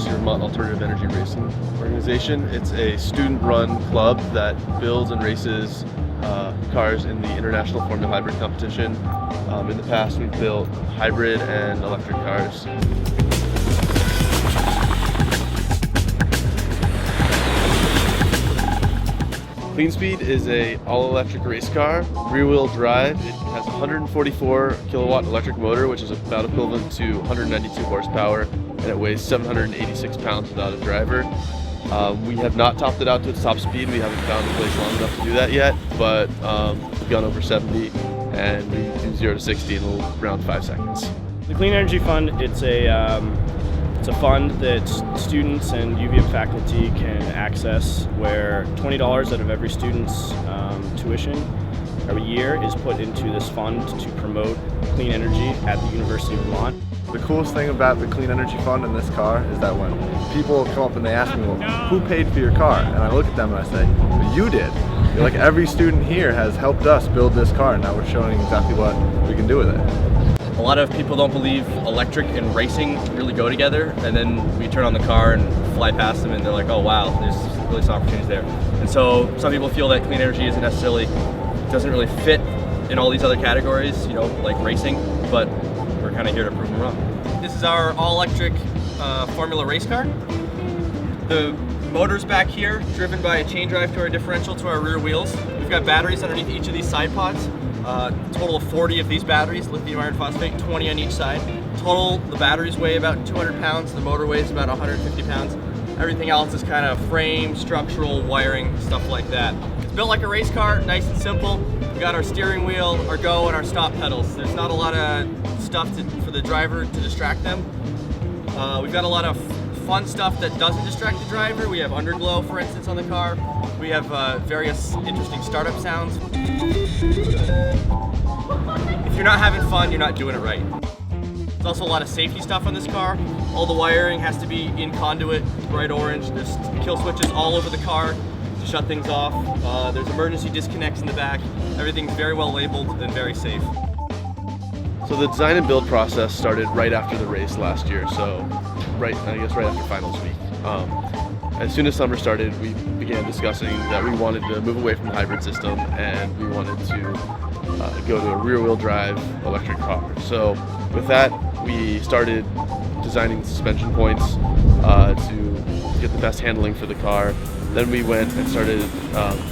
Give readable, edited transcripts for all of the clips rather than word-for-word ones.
University of Vermont Alternative Energy Racing Organization. It's a student-run club that builds and races cars in the International Formula Hybrid competition. In the past, we've built hybrid and electric cars. CleanSpeed is a all-electric race car, rear-wheel drive. It has a 144 kilowatt electric motor, which is about equivalent to 192 horsepower, and it weighs 786 pounds without a driver. We have not topped it out to its top speed. We haven't found a place long enough to do that yet, but we've gone over 70, and we do 0 to 60 in around 5 seconds. The Clean Energy Fund, it's a fund that students and UVM faculty can access, where $20 out of every student's tuition every year is put into this fund to promote clean energy at the University of Vermont. The coolest thing about the Clean Energy Fund in this car is that when people come up and they ask me, well, who paid for your car? And I look at them and I say, well, you did. Like, every student here has helped us build this car, and now we're showing exactly what we can do with it. A lot of people don't believe electric and racing really go together, and then we turn on the car and fly past them and they're like, oh wow, there's really some opportunities there. And so some people feel that clean energy doesn't really fit in all these other categories, you know, like racing, but we're kind of here to prove them wrong. This is our all-electric Formula race car. The motor's back here, driven by a chain drive to our differential to our rear wheels. We've got batteries underneath each of these side pods. Total of 40 of these batteries, lithium iron phosphate, 20 on each side. Total, the batteries weigh about 200 pounds, the motor weighs about 150 pounds. Everything else is kind of frame, structural, wiring, stuff like that. It's built like a race car, nice and simple. We've got our steering wheel, our go, and our stop pedals. There's not a lot of stuff for the driver to distract them. We've got a lot of fun stuff that doesn't distract the driver. We have underglow, for instance, on the car. We have various interesting startup sounds. If you're not having fun, you're not doing it right. There's also a lot of safety stuff on this car. All the wiring has to be in conduit, bright orange. There's kill switches all over the car to shut things off. There's emergency disconnects in the back. Everything's very well labeled and very safe. So the design and build process started right after the race last year, so right after finals week. As soon as summer started, we began discussing that we wanted to move away from the hybrid system, and we wanted to go to a rear-wheel drive electric car. So with that, we started designing suspension points to get the best handling for the car. Then we went and started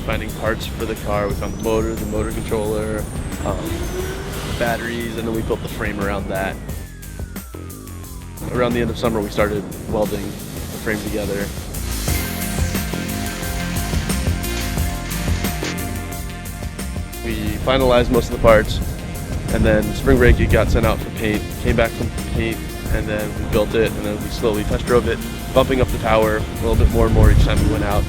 finding parts for the car. We found the motor controller, batteries, and then we built the frame around that. Around the end of summer, we started welding the frame together. We finalized most of the parts, and then spring break it got sent out for paint, came back from paint, and then we built it, and then we slowly test drove it, bumping up the power a little bit more and more each time we went out.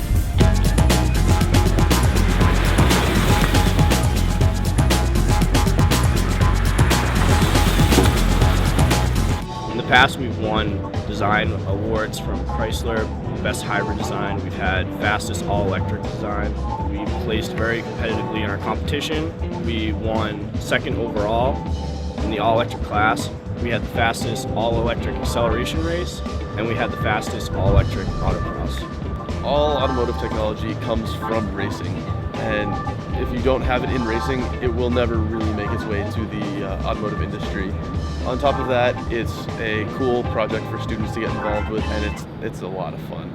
In the past, we've won design awards from Chrysler, best hybrid design. We've had fastest all-electric design. We placed very competitively in our competition. We won second overall in the all-electric class. We had the fastest all-electric acceleration race, and we had the fastest all-electric autocross. All automotive technology comes from racing, and if you don't have it in racing, it will never really make its way to the automotive industry. On top of that, it's a cool project for students to get involved with, and it's a lot of fun.